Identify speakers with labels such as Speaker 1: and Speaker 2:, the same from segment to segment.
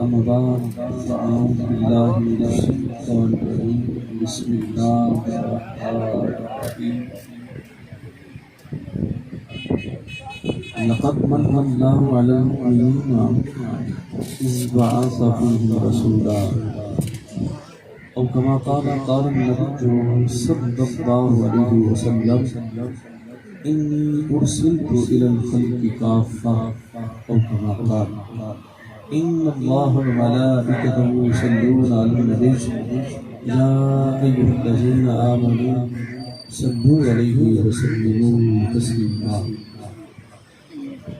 Speaker 1: أما بعد فأعوذ بالله من الشيطان الرجيم بسم الله الرحمن الرحيم لقد من الله على المؤمنين إذ بعث فيهم رسولا أو كما قال النبي صلى الله عليه وسلم إني أرسلت إلى الخلق كافة أو كما قال إن الله وملائكته يصلون على النبي يا أيها الذين آمنوا صلوا عليه وسلموا تسليما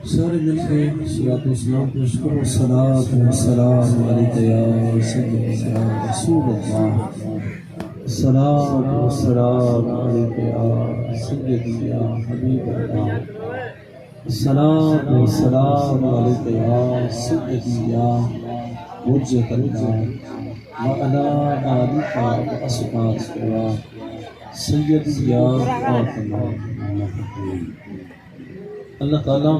Speaker 1: سارے مل کے صلاۃ و سلام پیش کرو صلاۃ و سلام علیک یا سیدنا یا رسول اللہ صلاۃ و سلام علیک یا سیدی یا حبیب اللہ صلاۃ و سلام علیک یا سیدی یا حجۃ اللہ وعلی آلک و اصحابک یا سیدی یا خاتم النبیین۔ اللہ تعالیٰ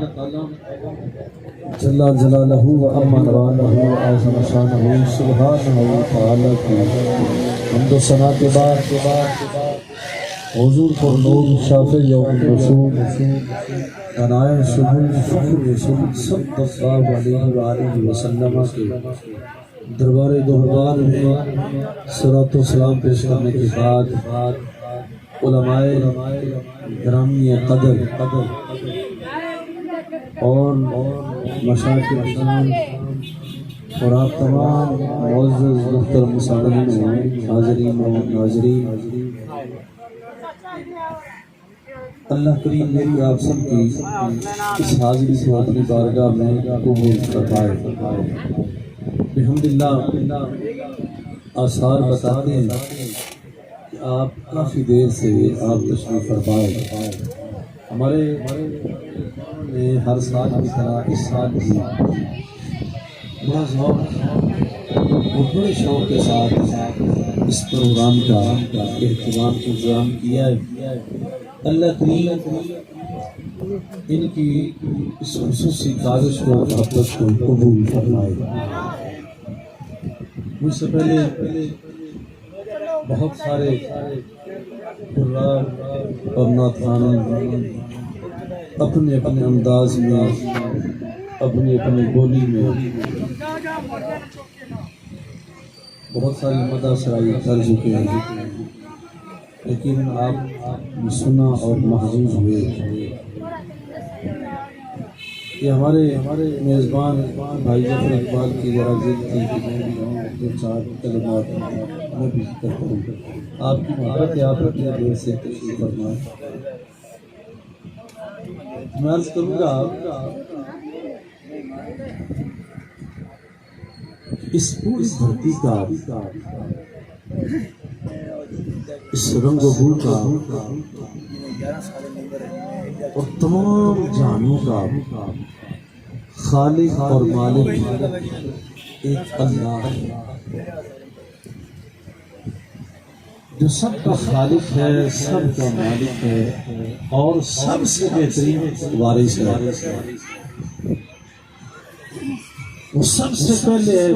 Speaker 1: جل جلالہ و اما نوالہ و اعظم شانہ سبحانہ و تعالیٰ کی حمد و ثنا کے بعد حضور پر نور شافع یوم رسول عنائے شمول فخر رسول صلی اللہ علیہ وآلہ وسلم کے دربار دوہدار میں صلاۃ و سلام پیش کرنے کے بعد علماء گرامی قدر اور مشائخ اکرام اور آپ تمام معزز محترم مسامعین حاضرین و ناظرین، اللہ کریم میری آپ سب کی اس حاضری کو اپنی بارگاہ میں قبول فرمائے۔ الحمدللہ آثار بتاتے ہیں کہ آپ کافی دیر سے آپ تشریف فرمائے۔ ہمارے ہر سال کی طرح اس سال بھی بڑا ذوق اور بڑے شوق کے ساتھ اس پروگرام کا اہتمام انتظام کیا ہے۔ اللہ کریم ان کی اس خصوصی کاوش کو محبت کو قبول فرمائے۔ مجھ سے پہلے بہت سارے قرآن اور نعت خوانان اپنے اپنے انداز میں اپنی اپنی بولی میں بہت ساری مدح سرائی کر چکے ہیں، لیکن آپ سنا اور محظوظ ہوئے کہ ہمارے میزبان بھائی ظفر اقبال کی ذرا ضد تھی کہ میں بھی ہوں دو چار کلمات میں بھی ذکر کروں۔ آپ کی محبت ہے، آپ اپنے دیر سے تشریف فرمائیں۔ میں عرض کروں گا اس پوری دھرتی کا، اس رنگ و بو کا اور تمام جہانوں کا خالق اور مالک ایک اللہ ہے، جو سب کا خالق ہے، سب کا مالک ہے اور سب سے بہترین وارث ہے۔ وہ سب سے پہلے ہے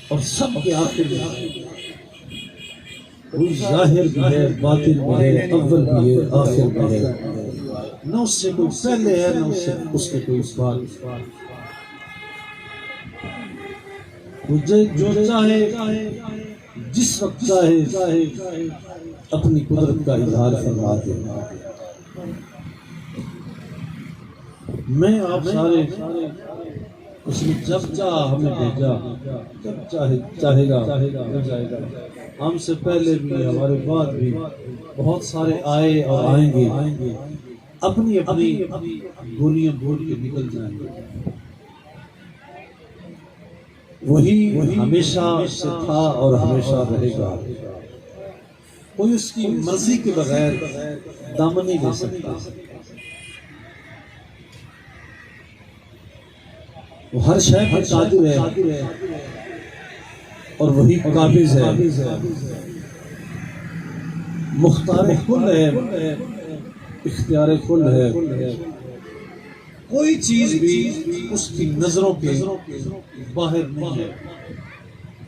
Speaker 1: اور سب کے آخر میں، وہ ظاہر بھی ہے، باطن بھی ہے، اول بھی ہے، آخر بھی ہے۔ نہ اس سے کوئی پہلے ہے، نہ اس کے کوئی بعد۔ وہ جو چاہے جس وقت چاہے اپنی قدرت کا اظہار فرماتے ہیں۔ میں آپ سارے اس نے جب چاہا ہمیں بھیجا، جب چاہے گا ہو جائے گا۔ ہم سے پہلے بھی ہمارے بعد بھی بہت سارے آئے اور آئیں گے، اپنی اپنی گولیاں بول کے نکل جائیں گے۔ وہی ہمیشہ سے تھا اور ہمیشہ رہے گا۔ کوئی اس کی مرضی کے بغیر دامن نہیں لے سکتا۔ وہ ہر شے پر قادر ہے اور وہی قابض ہے، مختار کل ہے اختیار کل ہے، کوئی چیز بھی اس کی نظروں کے باہر نہیں ہے،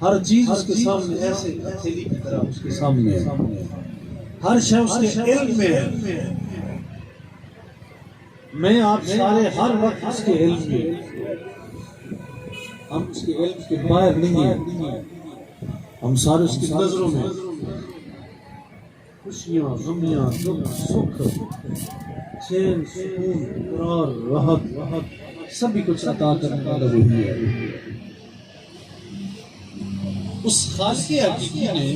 Speaker 1: ہر چیز اس کے سامنے ایسے ہتھیلی کی طرح اس کے سامنے ہے، ہر شے اس کے علم میں ہے۔ میں آپ سارے ہر وقت اس کے علم میں، ہم اس کے علم کے باہر نہیں ہیں، ہم سارے اس کی نظروں میں، خوشیاں، غمیاں، دکھ، سکھ، چین، سکون، قرار، راحت، سبھی کچھ عطا کرنے والا وہی ہے۔ اس خالق حقیقی نے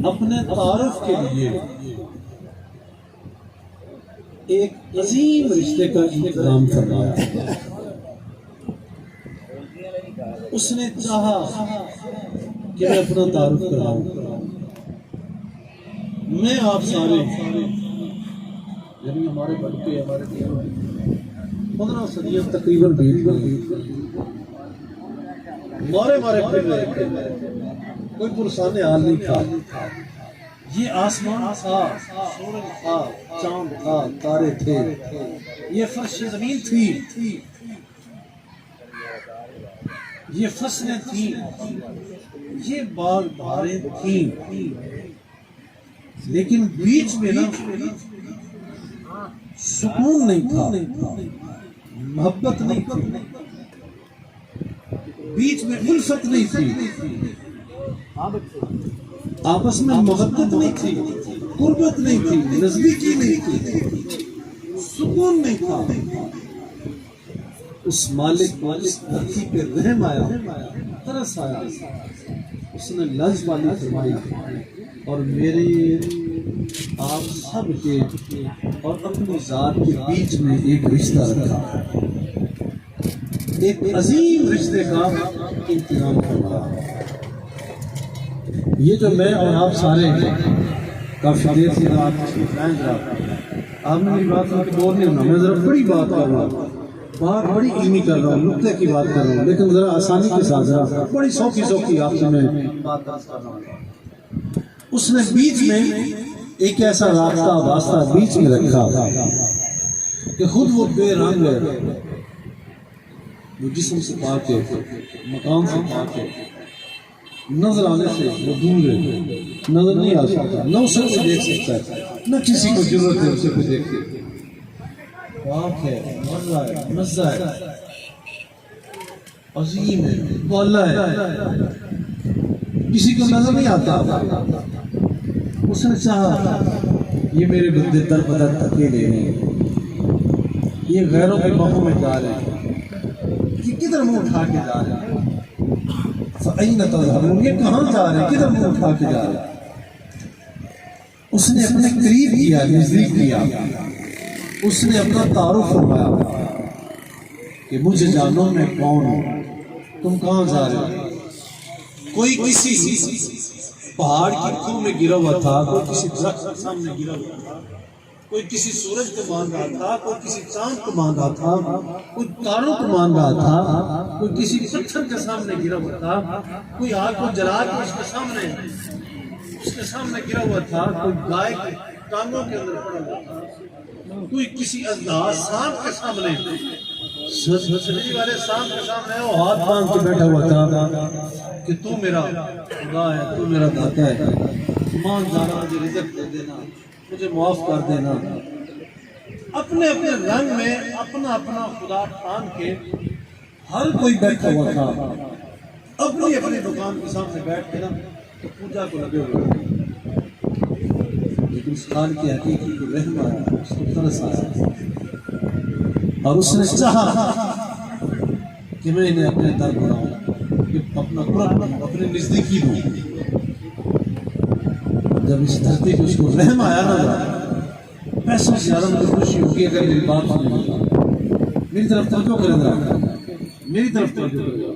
Speaker 1: اپنے تعارف کے لیے ایک عظیم رشتے کا انتظام فرمایا۔ اس نے چاہا کہ میں اپنا تعارف کراؤں، میں آپ سارے یعنی ہمارے بڑکے، ہمارے 15 صدیاں تقریباً بیت گئی، مارے پھر رہے تھے، کوئی پرسان حال نہیں تھا، یہ آسمان تھا، سورج تھا، چاند تھا، تارے تھے، یہ فرش زمین تھی، یہ فصلیں تھیں، یہ باغ بہاریں تھیں، لیکن بیچ میں نا سکون نہیں تھا، محبت نہیں تھی، بیچ میں الفت نہیں تھی، آپس میں محبت نہیں تھی، قربت نہیں تھی، نزدیکی نہیں تھی، سکون نہیں تھا۔ اس مالک دھرتی پہ رحم آیا، ترس آیا، اس نے لج والی فرمائی اور میرے آپ سب کے اور اپنی ذات کے بیچ میں ایک رشتہ رکھا، ایک عظیم رشتے کا انتظام فرمایا۔ یہ جو میں اور آپ سارے کافی دیر سے آپ نے میری بات سن کے بور نہیں ہونا، میں ذرا بڑی بات کر رہا ہوں، بات بڑی علمی کر رہا ہوں، نقطے کی بات کر رہا ہوں، لیکن ذرا آسانی کے ساتھ ذرا بڑی سوکھی آپ سے میں بات کر رہا ہوں۔ اس نے بیچ میں ایک ایسا رابطہ واسطہ بیچ میں رکھا کہ خود وہ بے رنگ ہے، وہ جسم سے پاک ہے، مقام سے پاک ہے، نظر آنے سے وہ دور ہے، نظر نہیں آ سکتا، نہ اسے کوئی دیکھ سکتا ہے، نہ کسی کو ضرورت ہے اسے کوئی دیکھے، پاک ہے، مزہ ہے، مزہ ہے، عظیم ہے، والا ہے، کسی کو نظر نہیں آتا۔ اس نے چاہا یہ میرے بندے در بدر اکیلے ہیں، یہ غیروں کے باہوں میں جا رہے ہیں، یہ کدھر منہ اٹھا کے جا رہے ہیں، فَأَيْنَ تَذْهَبُونَ، یہ کہاں جا رہے ہیں، کدھر منہ اٹھا کے جا رہے ہیں۔ اس نے اپنے قریب کیا، نزدیک کیا، اس نے اپنا تعارف فرمایا کہ مجھے جانو میں کون ہوں، تم کہاں جا رہے ہو۔ کوئی کسی پہاڑ کی کھو میں گرا ہوا تھا، کوئی کسی درخت کے سامنے گرا ہوا تھا، کوئی کسی سورج کو مان رہا تھا، کوئی کسی چاند کو مان رہا تھا، کوئی تاروں کو مان رہا تھا، کوئی کسی پتھر کے سامنے گرا ہوا تھا، کوئی آگ کو جلا کے اس کے سامنے گرا ہوا تھا، کوئی گائے کے ٹانگوں کے اندر پڑا ہوا تھا، کوئی کسی اژدہا سانپ کے سامنے، سجدی والے سانپ کے سامنے وہ ہاتھ باندھ کے بیٹھا ہوا تھا کہ تو میرا خدا ہے، تو میرا داتا ہے، مان جانا، مجھے رزق دے دینا، مجھے معاف کر دینا۔ اپنے اپنے رنگ میں اپنا اپنا خدا ٹھان کے ہر کوئی بیٹھا ہوا تھا، اپنی اپنی دکان کے سامنے بیٹھ کے نا تو پوجا کو لگے ہوئے، لیکن اس خال کی حقیقی کو رحم آیا، اس کو ترس آیا، اور اس نے چاہا کہ میں انہیں اپنے در بناؤں، کہ اپنا قرب اپنے نزدیکی دوں۔ جب اس دھرتی پہ اس کو رحم آیا نا، پیسوں سے زیادہ مجھے خوشی ہوگی اگر میری بات سنے گا، میری طرف توجہ کرے گا، میری طرف توجہ کرے گا۔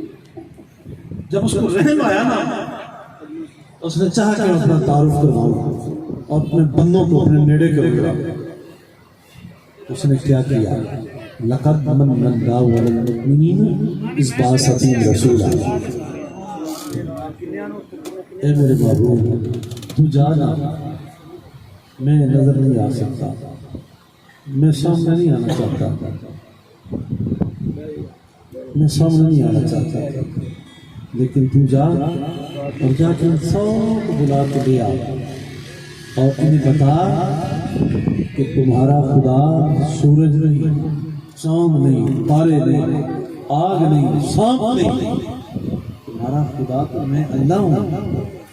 Speaker 1: جب اس کو رحم آیا نا، اس نے چاہا کہ میں اپنا تعارف کرواؤں اور اپنے بندوں کو اپنے نیڑے کروں گا۔ اس نے کیا کیا؟ لَقَدْ مَنَّ اللَّهُ عَلَى الْمُؤْمِنِينَ إِذْ بَعَثَ فِيهِمْ رَسُولًا۔ اے میرے محبوب، تو جانا میں نظر نہیں آ سکتا، میں سامنے نہیں آنا چاہتا، میں سامنے نہیں آنا چاہتا، لیکن تو جا اور جا کے ان سب کو بلا کے لے آ اور انہیں بتا کہ تمہارا خدا سورج نہیں، چاند نہیں، تارے نہیں، آگ نہیں، سانپ نہیں، تمہارا خدا تو میں اللہ ہوں۔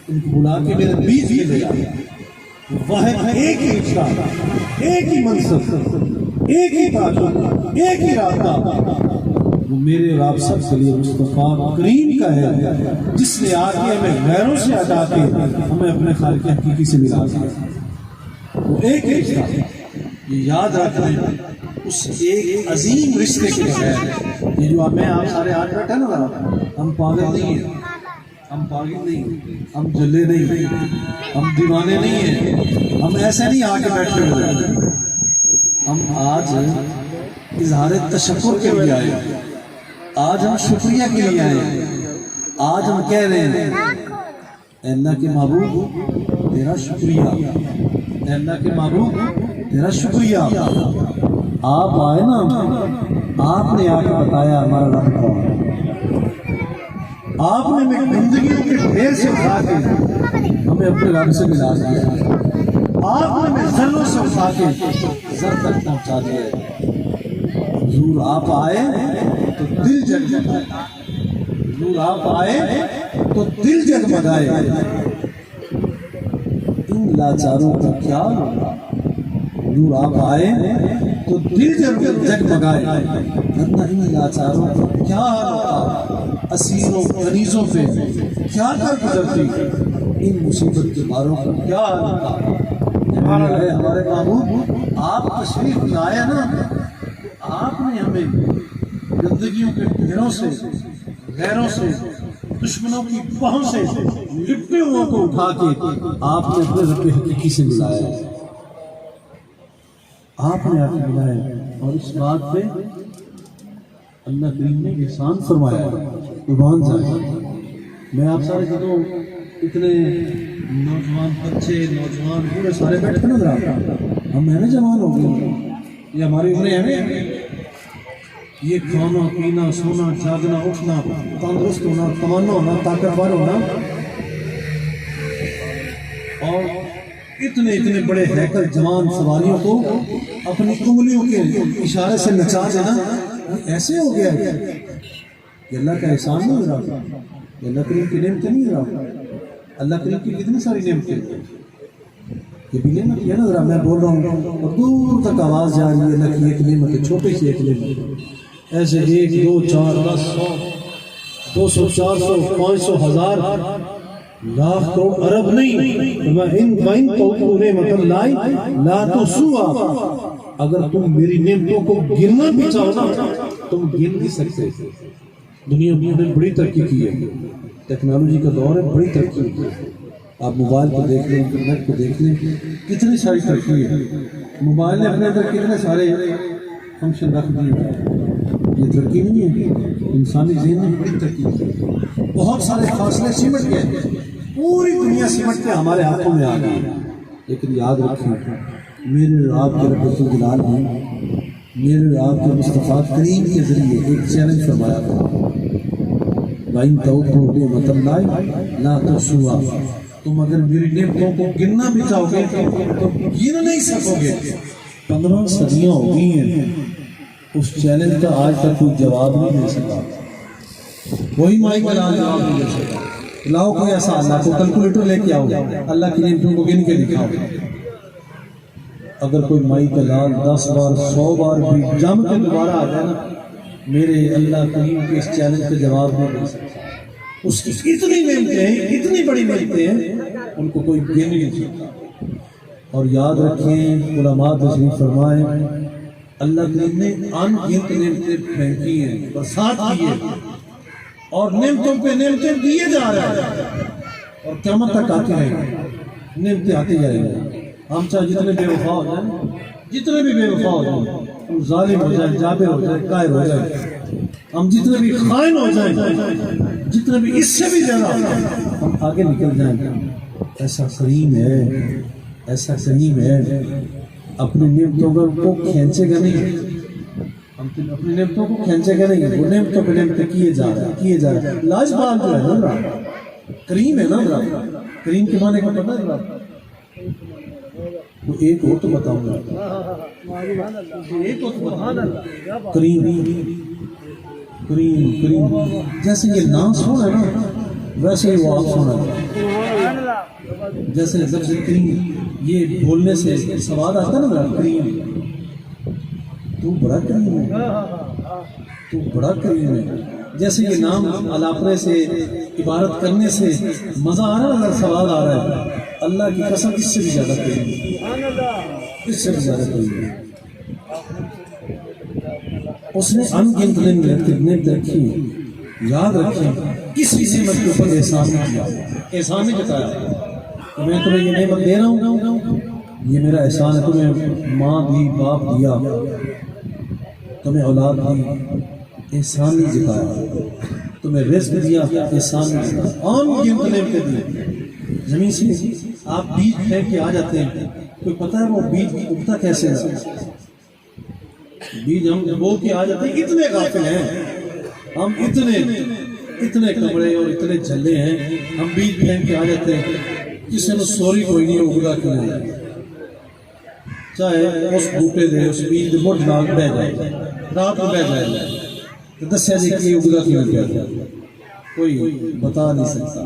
Speaker 1: ان کو بلا کے میرے بیچ میں لے آیا، واحد ایک ہی رشتہ، ایک ہی منصب، ایک ہی تعلق، ایک ہی رابطہ، وہ میرے اور آپ سب کے لیے مصطفیٰ کریم کا ہے، جس نے آ کے ہمیں غیروں سے ہٹا کے ہمیں اپنے خالق حقیقی سے ملا دیا۔ وہ ایک ہی رشتہ، یہ یاد رکھ لیں، اس ایک عظیم رشتے کے بغیر یہ جو میں آپ سارے آج بیٹھے نا، ہم پاگل نہیں ہیں، ہم پاگل نہیں، ہم جلے نہیں، ہم دیوانے نہیں ہیں، ہم ایسے نہیں آ کے بیٹھے ہوئے، ہم آج اظہار تشکر کے لیے آئے، آج ہم شکریہ کے لیے آئے، آج ہم کہہ رہے ہیں اے اللہ کے محبوب تیرا شکریہ، اے اللہ کے محبوب تیرا شکریہ۔ آپ آئے نا، آپ نے آ کے بتایا ہمارا رب کون ہے، آپ نے ہمیں زندگیوں کے ڈھیر سے اٹھا کے ہمیں اپنے رب سے ملا دیا، آپ نے ہمیں ذلوں سے اٹھا کے زر تک پہنچا دیا۔ حضور آپ آئے تو دل جگمگائے، حضور آپ آئے تو دل جگمگائے، ان لاچاروں کا کیا ہوگا؟ حضور آپ آئے تو دل جگمگائے، ورنہ ان لاچاروں کا کیا حال ہوتا، اسیروں غریزوں پہ کیا کر گزرتی، ان مصیبت کے باروں کا کیا حال ہوتا۔ ہمارے محبوب آپ تشریف لائے نا، آپ نے ہمیں گندگیوں کے ڈھیروں سے، غیروں سے، دشمنوں کی باہوں سے لپٹے ہوئے کو اٹھا کے آپ نے اپنے رب حقیقی سے ملایا، آپ نے آپ کو ملایا، اور اس بات پہ اللہ کریم نے احسان فرمایا۔ قربان جائے میں آپ سارے جدوں اتنے نوجوان بچے، نوجوان پورے سارے بیٹھے نظر آتا، ہم ہیں نا جوان ہو گئے، یہ ہماری عمریں ہیں، یہ کھانا پینا سونا جاگنا اٹھنا، تندرست ہونا، تمنا ہونا، طاقتور ہونا، اور اتنے اتنے بڑے ہیکل جوان سواریوں کو اپنی انگلیوں کے اشارے سے نچا دینا، ایسے ہو گیا ہے۔ یہ اللہ کا احسان نہیں ہو رہا، یہ اللہ کریم کی نعمتیں نہیں ہو رہا، اللہ کریم کی کتنی ساری نعمتیں، یہ بھی نعمت ہے نا، ذرا میں بول رہا ہوں اور دور تک آواز جا رہی ہے، اللہ کی ایک نعمت ہے، چھوٹی سی ایک نعمت، ایسے 1 2 4 10 100 200 400 500 1000 لاکھ کروڑ ارب نہیں، وَإِن تَعُدُّوا نِعْمَتَ اللَّهِ لَا تُحْصُوهَا، اگر تم میری نعمتوں کو گننا بھی چاہو نا تم گن نہیں سکتے۔ دنیا نے بڑی ترقی کی ہے، ٹیکنالوجی کا دور ہے، بڑی ترقی کی ہے، آپ موبائل کو دیکھ لیں، انٹرنیٹ کو دیکھ لیں، کتنی ساری ترقی ہے، موبائل نے اپنے اندر کتنے سارے فنکشن رکھ دیے، یہ ترقی نہیں ہے، انسانی ذہن نے بڑی ترقی کی، بہت سارے فاصلے سمٹ گئے، پوری دنیا سمٹ کے ہمارے ہاتھوں میں آ گئی، لیکن یاد رکھیں میرے آپ کے رب الجلال نے میرے آپ کے مصطفیٰ کریم کے ذریعے ایک چیلنج فرمایا تھا، وَإِن تَعُدُّوا نِعْمَتَ اللَّهِ لَا تُحْصُوهَا، تم اگر میری نعمتوں کو گننا بھی چاہو گے تو گن نہیں سکو گے۔ 15 صدیاں ہو گئی ہیں، اس چیلنج کا آج تک کوئی جواب نہیں دے سکا، کوئی مائی کا جواب نہیں دے سکا۔ لاؤ کوئی ایسا اللہ کو کیلکولیٹر لے کے آؤ، اللہ کی نعمتوں کو گن کے دکھاؤ، اگر کوئی مائی کا لال 10 بار 100 بار بھی جم کے دوبارہ آ جائے نا، میرے اللہ کریم کے اس چیلنج کا جواب نہیں دے سکتا، اس کی اتنی نعمتیں ہیں، اتنی بڑی نعمتیں ہیں، ان کو کوئی گن نہیں سکتا۔ اور یاد رکھیں علماء تشریف فرمائیں، اللہ کریم نے ان گنت نعمتیں پھینکی ہیں، برسات کی ہے، اور نعمتوں پہ نعمتیں دیے جا رہے ہیں، اور قیامت تک آتی رہیں گی، نعمتیں آتی جائیں گی۔ ہم چاہے جتنے بے وفا ہو جائیں، جتنے بھی بے وفا ہو جائیں، ہم ظالم ہو جائیں، جابر ہو جائیں، قائر ہو جائیں، ہم جتنے بھی خائن ہو جائیں، جتنے بھی اس سے بھی زیادہ ہم آگے نکل جائیں، ایسا کریم ہے ایسا کریم ہے اپنی نعمتوں کو کھینچے گا نہیں، ہم اپنی نعمتوں کو کھینچے گا نہیں، وہ نعمتوں پہ نعمتیں کیے جا رہا ہے. لاجواب جو ہے نا کریم ہے نا، کریم کے معنی کا پتہ ہے؟ وہ ایک ہو تو بتاؤں گا، ایک ہو تو بتاؤں گا. کریم کریم کریم، جیسے یہ نام سونا ہے نا ویسے ہی وہ آپ سونا ہے. جیسے لفظ کریم یہ بولنے سے سواد آتا ہے نا، کریم تو بڑا کریم ہے، تو بڑا کریم ہے. جیسے یہ نام الاپنے سے عبارت کرنے سے مزہ آ رہا ہے، اگر سواد آ رہا ہے، اللہ کی قسم اس سے بھی زیادہ کریم ہے، اس سے بھی زیادہ کریم ہے. اس نے ان گنت نعمت رکھی، یاد رکھیں کسی نعمت کے اوپر احسان نہیں کیا، احسان نہیں جتایا کہ میں تمہیں یہ نعمت دے رہا ہوں، یہ میرا احسان ہے. تمہیں ماں دی، باپ دیا، تمہیں اولاد دی، احسان نہیں جتایا. تمہیں رزق دیا، احسان نہیں جتایا. ان گنت نعمتیں دی. زمین سے آپ بیج پھینک کے آ جاتے ہیں، کوئی پتہ ہے وہ بیج اگتا کیسے ہے؟ بیج ہم بو کے آ جاتے ہیں. اتنے غافل ہیں ہم، اتنے کپڑے اور اتنے جھلے ہیں، ہم بیج پھینک کے آ جاتے ہیں. کسی نے سوری کوئی نہیں اگلا کیوں نہیں، چاہے اس بوٹے دے اس بیج دے مٹھ نال بہ جائے، رات میں بہ جائے، دسیا جی کہ اگلا کیوں نہیں، کوئی بتا نہیں سکتا.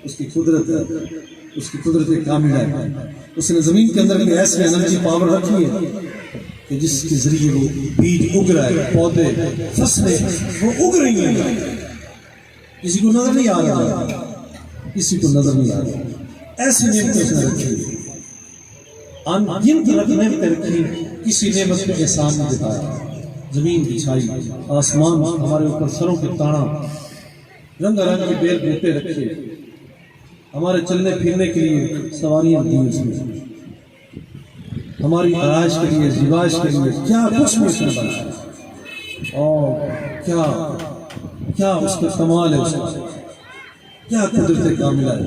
Speaker 1: اس کی قدرت ہے، اس کی قدرت کاملہ ہے. اس نے زمین کے اندر ایک ایسی انرجی پاور رکھی ہے کہ جس کے ذریعے وہ بیج اگ رہا ہے، پودے فصلیں وہ اگ رہی ہیں. کسی کو نظر نہیں آ رہا، کسی کو نظر نہیں آ رہا. ایسی نعمتیں اس نے رکھی، ان گنت نعمتیں رکھی، کسی نعمت پہ احسان نہیں جتایا. زمین بچھائی، آسمان ہمارے اوپر سروں کے تانا، رنگ رنگ کے پیڑ بوٹے رکھے، ہمارے چلنے پھرنے کے لیے سواریاں دی اس نے، ہماری آرائش کے لیے، زیبائش کے لیے کیا کچھ نہیں اس نے بنایا. اور کیا اس کا کمال ہے، اس کا کیا قدرت کاملہ ہے.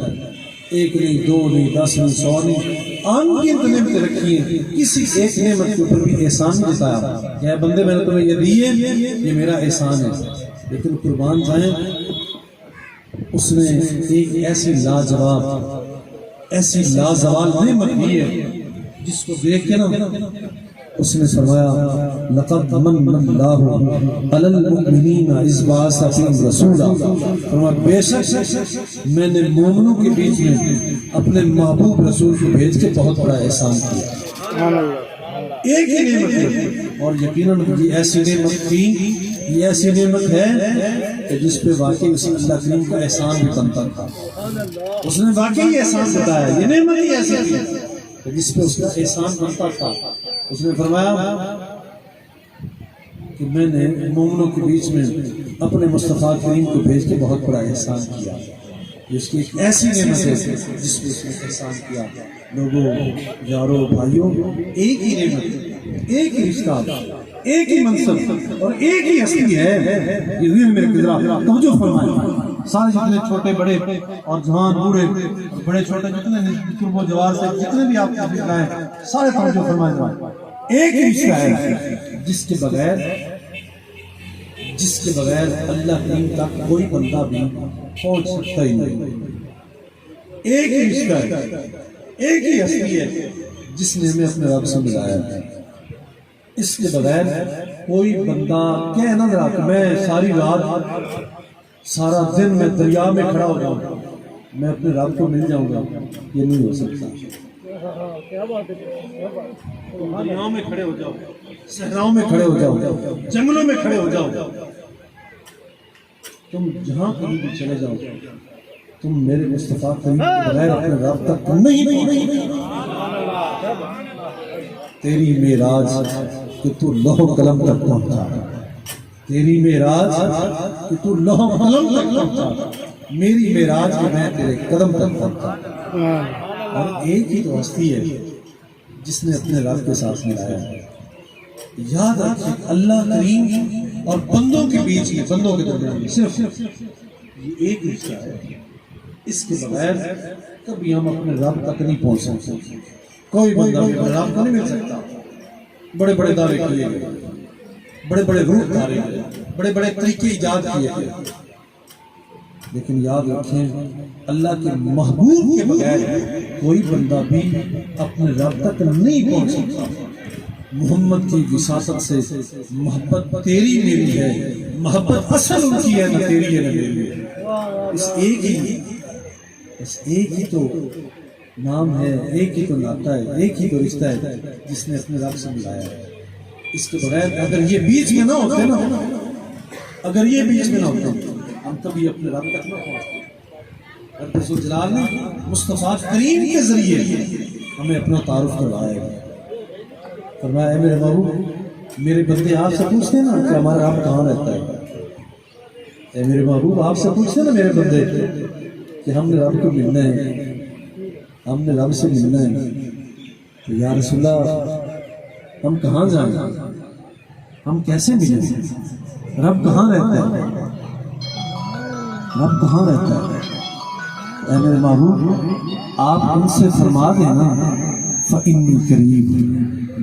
Speaker 1: ایک نہیں، دو نہیں، 10 نہیں، 100 نہیں، ان گنت نعمتیں رکھی ہیں. کسی ایک نعمت کے اوپر بھی احسان نہیں جتایا کہ اے بندے میں نے تمہیں یہ دی ہے، یہ میرا احسان ہے. لیکن قربان جائیں اس نے ایک ایسی لازوال نعمت دی ہے جس کو دیکھ کے نا اس نے فرمایا لقد من اللہ علی المؤمنین اذ بعث فیہم رسولا. فرمایا بے شک میں نے مومنوں کے بیچ میں اپنے محبوب رسول کو بھیج کے بہت بڑا احسان کیا. ایک ہی نعمت ہے، اور یقیناً یہ ایسی نعمت تھی، یہ ایسی نعمت ہے کہ جس پہ واقعی اس اللہ کریم کا احسان بھی بنتا تھا. اس نے واقعی احسان بتایا، یہ نعمت ہی ایسی تھی کہ جس پہ اس کا احسان بنتا تھا. اس نے فرمایا کہ میں نے مومنوں کے بیچ میں اپنے مصطفیٰ کریم کو بھیج کے بہت بڑا احسان کیا. اس کی ایک ایسی نعمت ہے جس پہ اس نے احسان کیا. لوگوں، یاروں، بھائیوں، ایک ہی نعمت، ایک ہی رشتہ، ایک ہی منصب اور ایک ہی ہستی ہے. یہ ذہن میں ذرا توجہ فرمائیں. سارے جتنے چھوٹے بڑے اور جوان بوڑھے، بڑے چھوٹے جتنے قرب و جوار سے جتنے بھی آپ تشریف لائیں، سارے توجہ فرمائیں. ایک ہی رشتہ ہے جس کے بغیر اللہ کریم تک کوئی بندہ بھی پہنچ سکتا ہی نہیں. ایک ہی رشتہ ہے، ایک ہی ہستی ہے جس نے ہمیں اپنے رب سے ملایا ہے. اس کے بغیر کوئی بندہ کہہ نہ رہا کہ میں ساری رات سارا دن میں دریا میں کھڑا ہو جاؤں گا، میں اپنے رب کو مل جاؤں گا، یہ نہیں ہو سکتا. دریاؤں میں کھڑے ہو جاؤ، صحراؤں میں کھڑے ہو جاؤ، جنگلوں میں کھڑے ہو جاؤ، تم جہاں کہیں بھی چلے جاؤ، تم میرے مصطفیٰ کریم کے بغیر اپنے رب تک نہیں پہنچ. تیری معراج کہ تو لوح و قلم تک پہنچا، تیری معراج کہ تو لوح و قلم تک پہنچا، میری معراج کہ میں تیرے قدم تک پہنچا. اور ایک ہی تو ہستی ہے جس نے اپنے رب کے ساتھ ملایا ہے. یاد رکھیں اللہ کریم اور بندوں کے بیچ میں، بندوں کے درمیان صرف یہ ایک رشتہ ہے. اس کے بغیر کبھی ہم اپنے رب تک نہیں پہنچ سکتے. کوئی بندہ بھی رب کو نہیں مل سکتا. بڑے بڑے دعوے کیے گئے, بڑے بڑے روح دھارے گئے, بڑے بڑے طریقے ایجاد کیے گئے, لیکن یاد رکھیں اللہ کے محبوب کے بغیر کوئی بندہ بھی اپنے رب تک نہیں پہنچ سکتا. محمد کی وساطت سے محبت تیری میری ہے, محبت اصل ان کی ہے, نہ تیری ہے نہ میری ہے. اس ایک ہی تو نام ہے, ایک ہی تو ناتا ہے, ایک ہی تو رشتہ ہے جس نے اپنے رب سے ملایا ہے. اس کے بغیر اگر یہ بیچ میں نہ ہوتے نا, اگر یہ بیچ میں نہ ہوتے ہم کبھی اپنے رب تک نہ پہنچتے. رب ذوالجلال نے مصطفیٰ کریم کے ذریعے ہمیں اپنا تعارف کروایا ہے. فرمایا اے میرے محبوب, میرے بندے آپ سے پوچھتے ہیں نا کہ ہمارا رب کہاں رہتا ہے. اے میرے محبوب آپ سے پوچھتے ہیں نا میرے بندے کہ ہم نے رب کو ملنا ہے, ہم نے رب سے ملنا ہے, تو یا رسول اللہ ہم کہاں جائیں, ہم کیسے ملیں, رب کہاں رہتا ہے, رب کہاں رہتا ہے. اے میرے محبوب آپ ان سے فرما دینا فإنی قریب,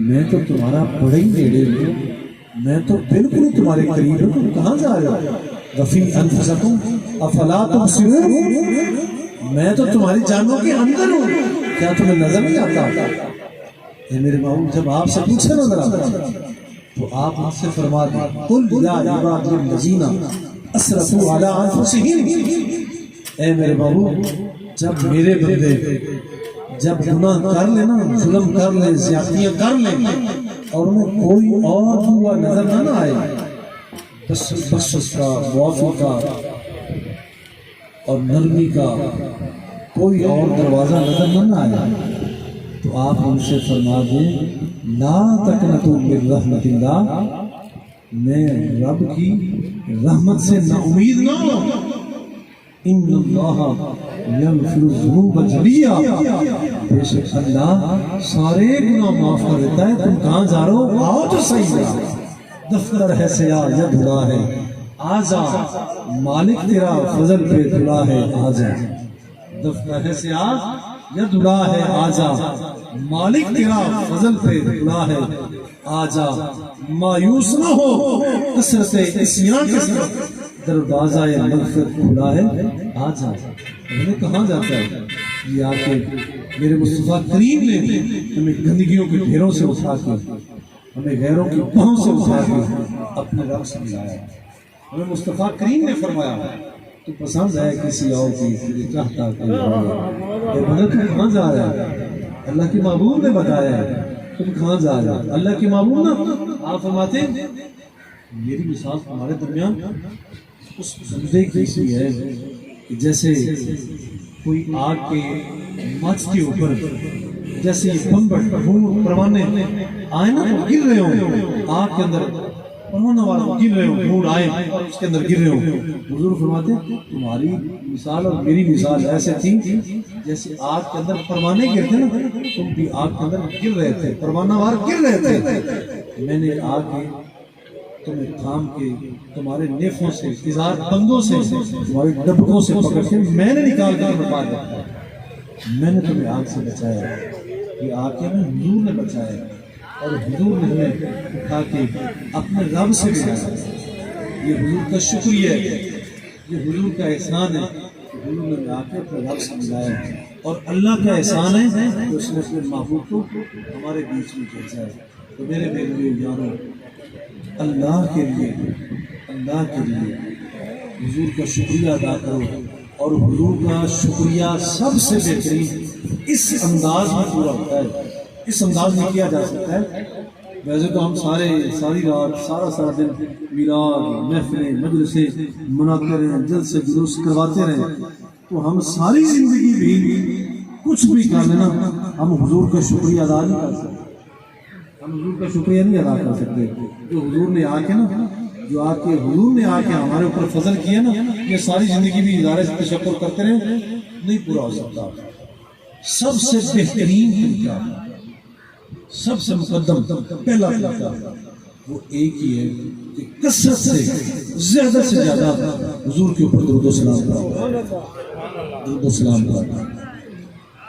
Speaker 1: میں تو تمہارا بڑے ہی نیڑے ہوں, میں تو بالکل تمہارے قریب ہوں, تم کہاں جا رہے ہو. وفی انفسکم افلا تبصرون, میں تو تمہاری جانوں کے اندر ہوں, کیا تمہیں نظر نہیں آتا. اے میرے محبوب جب آپ سے پوچھے نا ذرا تو آپ ان سے فرما دیں قل یا عبادی الذین اسرفوا علی انفسہم. اے میرے محبوب جب میرے بندے جب گناہ کر لیں نا, ظلم کر لیں, زیادتیاں کر لیں, اور انہیں کوئی اور ہوا نظر نہ آئے, بخشش کا, معافی کا اور نرمی کا کوئی اور دروازہ نظر نہ آئے, تو آپ ان سے فرما دیں لا تقنطوا من رحمت اللہ, میں رب کی رحمت سے نا امید نہ ہو. ان اللہ یغفر الذنوب جميعا, بے شک اللہ سارے گناہ معاف کر دیتا ہے. تم کہاں جا رہے ہو, آؤ تو صحیح, دفتر ہے سیاہ یا دھلا ہے, آجا مالک تیرا فضل پہ دھلا ہے, آجا دفتر ہے سیاہ یا دھلا ہے, آجا مالک تیرا فضل پہ دھلا ہے, آجا مایوس نہ ہو کثرت عصیان کے ساتھ, دروازہ مغفرت کھلا ہے, آجا. انہیں کہاں جاتا ہے, یہ آ کے میرے مصطفیٰ کریم نے ہمیں گندگیوں کے ڈھیروں سے اٹھا کے, ہمیں غیروں کی بہوں سے اٹھا کے اپنے رب سے ملایا. ہمیں مصطفیٰ کریم نے فرمایا تو پسند ہے کسی اور کی, تجھے چاہتا کہ اے بندہ تو کہاں جا رہا ہے, اللہ کے محبوب نے بتایا ہے تم کہاں جا رہا ہے. اللہ کے محبوب نا آپ فرماتے ہیں میری مثال تمہارے درمیان اس بندے کی سی ہے کہ جیسے کوئی آگ کے مچ کے اوپر جیسے بمبٹ پروانے آئے نا تو گر رہے ہوں, آگ کے اندر پروانہ والا گر رہے ہوں, دھوڑ آئے اس کے اندر گر رہے ہوں. حضور فرماتے ہیں تمہاری مثال اور میری مثال ایسے تھی جیسے آگ کے اندر پروانے گرتے نا, تم بھی آگ کے اندر گر رہے تھے, پروانہ وار گر رہے تھے. میں نے آگ کے تمہیں تھام کے تمہارے نیفوں سے, ازار بندوں سے, تمہارے ڈبکوں سے پکڑ کے میں نے نکال کر تمہیں پار دیا. میں نے تمہیں آگ سے بچایا, یہ آگ کے میں حضور نے بچایا, اور حضور نے ہمیں اٹھا کے اپنے رب سے ملایا. یہ حضور کا شکریہ ہے, یہ حضور کا احسان ہے کہ حضور نے آ کے اپنے رب سے ملایا, اور اللہ کا احسان ہے کہ اس نے اپنے محبوب کو ہمارے بیچ میں بھیجا ہے. تو میرے میرے یاروں اللہ کے لیے حضور کا شکریہ ادا کرو, اور حضور کا شکریہ سب سے بہترین اس انداز میں پورا ہوتا ہے, اس انداز میں کیا جا سکتا ہے. ویسے تو ہم ساری رات سارا دن میلاد محفلیں مجلسیں مناتے رہے, جلسے جلوس کرواتے رہے, تو ہم ساری زندگی بھی کچھ بھی کر لینا ہم حضور کا شکریہ ادا نہیں کر سکتے. ہم حضور کا شکریہ نہیں ادا کر سکتے. جو حضور نے آ کے حضور نے آ کے ہمارے اوپر فضل کیا نا, یہ ساری زندگی بھی ادارے سے تشکر کرتے رہے نہیں پورا ہو سکتا. سب سے بہترین طریقہ, سب سے مقدم پہلا طریقہ وہ ایک ہی ہے کہ کثرت سے زیادہ حضور کے اوپر درود و سلام کرو.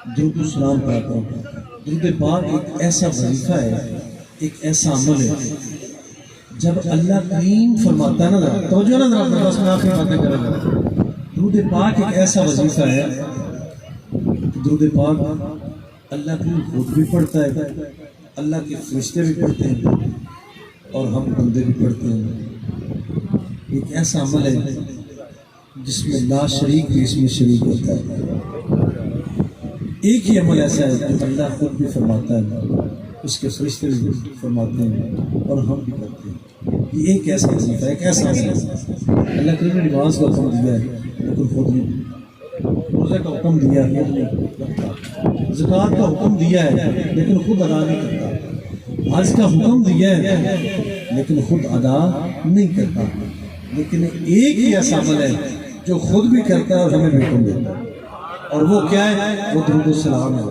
Speaker 1: درود و سلام پڑھتا ہوں. درود پاک ایک ایسا وظیفہ ہے، ایک ایسا عمل ہے. جب اللہ کریم فرماتا ہے نا، توجہ نا ذرا، بس میں آخری باتیں کریں گا. درود پاک ایک ایسا وظیفہ ہے، درود پاک اللہ کریم خود بھی پڑھتا ہے، اللہ کے فرشتے بھی پڑھتے ہیں اور ہم بندے بھی پڑھتے ہیں. ایک ایسا عمل ہے جس میں لا شریک بھی اس میں شریک ہوتا ہے. ایک ہی عمل ایسا ہے جو اللہ خود بھی فرماتا ہے، اس کے فرشتے بھی فرماتے ہیں اور ہم بھی کرتے ہیں. یہ ایک ایسا وظیفہ ہے، ایک ایسا عمل ہے. اللہ کریم نے نماز کا حکم دیا ہے لیکن خود نہیں، روزے کا حکم دیا ہے خود نہیں کرتا، زکوٰۃ کا حکم دیا ہے لیکن خود ادا نہیں کرتا، حج کا حکم دیا ہے لیکن خود ادا نہیں کرتا. لیکن ایک ہی ایسا عمل ہے جو خود بھی کرتا ہے اور ہمیں بھی حکم دیتا ہے، اور وہ کیا ہے؟ وہ درود و سلام ہے.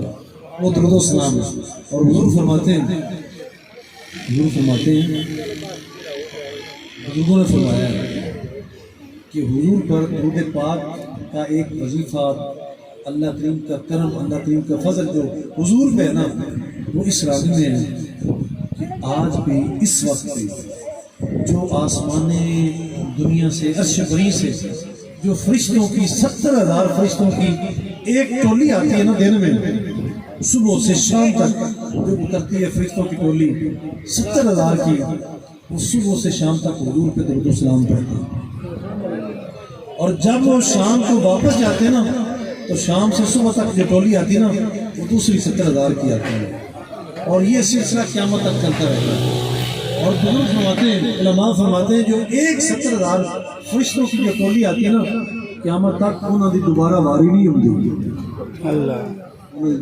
Speaker 1: وہ درود و سلام ہے. اور حضور فرماتے ہیں، بزرگوں نے فرمایا ہے کہ حضور پر درود پاک کا ایک وظیفہ، اللہ کریم کا کرم، اللہ کریم کا فضل جو حضور پہ ہے نا، وہ اس راضی میں ہے کہ آج بھی اس وقت پہ جو آسمان دنیا سے، عرش بری سے جو فرشتوں کی 70,000 فرشتوں کی ایک ٹولی آتی ہے نا دن میں، صبح سے شام تک جو اترتی ہے فرشتوں کی ٹولی 70,000 کی، وہ صبح سے شام تک حضور پہ درود و سلام پڑھتے ہیں. اور جب وہ شام کو واپس جاتے ہیں نا، تو شام سے صبح تک جو ٹولی آتی ہے نا، وہ دوسری 70,000 کی آتی ہے. اور یہ سلسلہ قیامت تک چلتا رہتا ہے. اور بزرگ فرماتے ہیں، علماء فرماتے ہیں، جو ایک 70,000 فرشتوں کی جو ٹولی آتی ہے نا، قیامت تک انہوں نے دوبارہ واری نہیں ہوتی. اللہ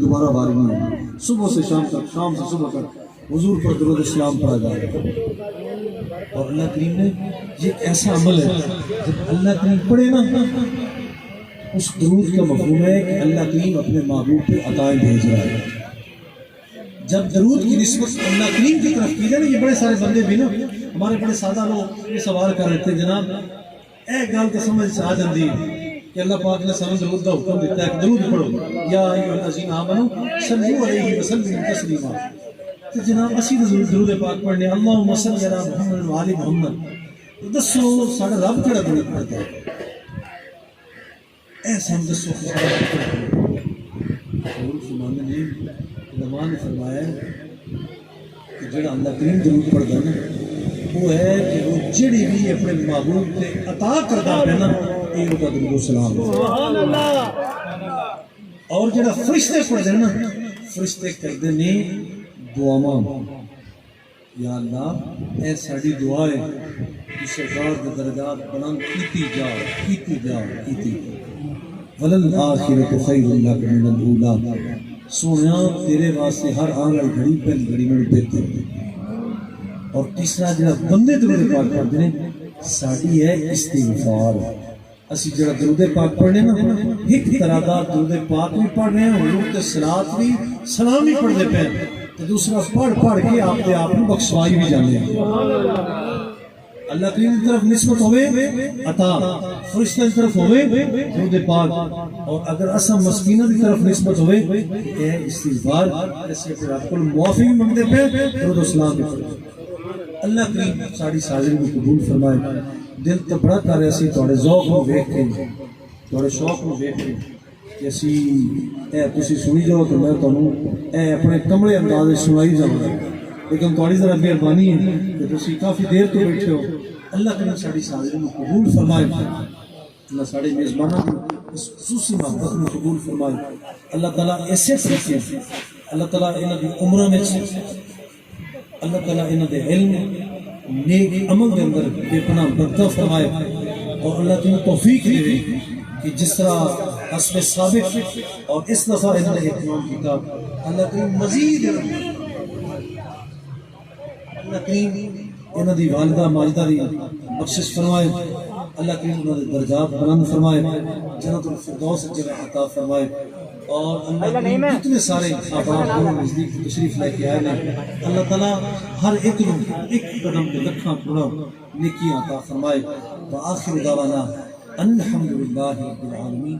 Speaker 1: دوبارہ واری نہیں ہوتی. صبح سے شام تک، شام سے صبح تک حضور پر درود السلام پڑھا جائے گا. اور اللہ کریم نے یہ ایسا عمل ہے، جب اللہ کریم پڑھے نا، اس درود کا مفہوم ہے کہ اللہ کریم اپنے محبوب پہ عطائیں بھیج رہا ہے. جب درود کی نسبت اللہ کریم کی طرف کی جائے نا، یہ بڑے سارے بندے بھی نا، ہمارے بڑے سادہ لوگ یہ سوال کر رہے تھے، جناب اے گل تو سمجھ سے آ جاندی کہ اللہ پاک نے سانوں درود کا حکم دیتا ہے کہ درود پڑھو، یا ایھا الذین آمنوا صلوا علیہ وسلموا تسلیما. تو جناب اسی درود پاک پڑھنے، اللہم صل علی محمد و آل محمد. دسو ساڈا رب کیڑا درود پڑھتا ہے؟ ایسا ہم دسو. فرمانے نے، علماء نے فرمایا کہ جڑا اللہ کریم درود پڑھتا ہے نا، وہ ہے کہ وہ جڑی بھی اپنے محبوب سے عطا کرتا ہے نا، یہ ان کا درود و سلام ہے. اور جڑا فرشتے پڑھتے ہیں نا، فرشتے کہتے ہیں دعاواں، یا اللہ اے ساڈی دعا ہے کہ سرکار کے درجات بلند کیتی جا. وللآخرۃ خیر لک من الاولی. سونیا تیرے واسطے ہر آن والی گھڑی پہلی گھڑی میں بہتر ہے. اور تیسرا جڑا بندے درود پاک پڑھتے ہیں، ساڈی ہے استغفار. اسی جڑا درود پاک پڑھنے نا، ایک طرح دا درود پاک بھی پڑھ رہے ہیں، حضور تے صلوات بھی سلام بھی پڑھتے پے، تے دوسرا پڑھ کے آپ تے آپ کو بخشوائی بھی جانے ہیں. اللہ کریم کی طرف نسبت ہوئے عطا، فرشتے کی طرف ہوئے درود پاک، اور اگر اسا مسکینہ کی طرف نسبت ہوئے اے استغفار، ایسے پھر آپ کو معافی بھی منگتے پہ درود و سلام بھی پڑھتے. اللہ کریم ساری حاضری کو قبول فرمائے. دل تو بڑا کر رہے اسی تھوڑے ذوق کو دیکھ کے، تھوڑے شوق کو دیکھ کے کہ اسی اے تسی سنی جاؤ تو میں تمہیں اے اپنے کمرے انداز سنائی جاؤں، لیکن تھوڑی ذرا مہربانی ہے کہ تسی کافی دیر تو بیٹھے ہو. اللہ کریم ساری حاضری کو قبول فرمائے. اللہ سارے میزبانوں کو اس خصوصی محبت میں قبول فرمائے. اللہ تعالیٰ ایسے طریقے سے اللہ تعالیٰ انہاں دی عمروں میں، اللہ تعالیٰ انہاں دے علم نیک عمل کے اندر بے پناہ برکت فرمائے. اور اللہ تعالیٰ توفیق دے کہ جس طرح حسب سابق اور اس دفعہ انہوں نے اہتمام کیا، اللہ کریم مزید اللہ کریم انہوں دی والدہ ماجدہ دی بخشش فرمائے. اللہ کریم انہوں نے درجات بلند فرمائے، جنت الفردوس جگہ عطا فرمائے. اور اللہ کریم کتنے سارے آباد کو نزدیک تشریف لے کے آئے ہیں، اللہ تعالیٰ ہر ایک قدم پہ رکھا تھوڑا نیکی عطا فرمائے. وآخر دعوانا الحمدللہ رب العالمین.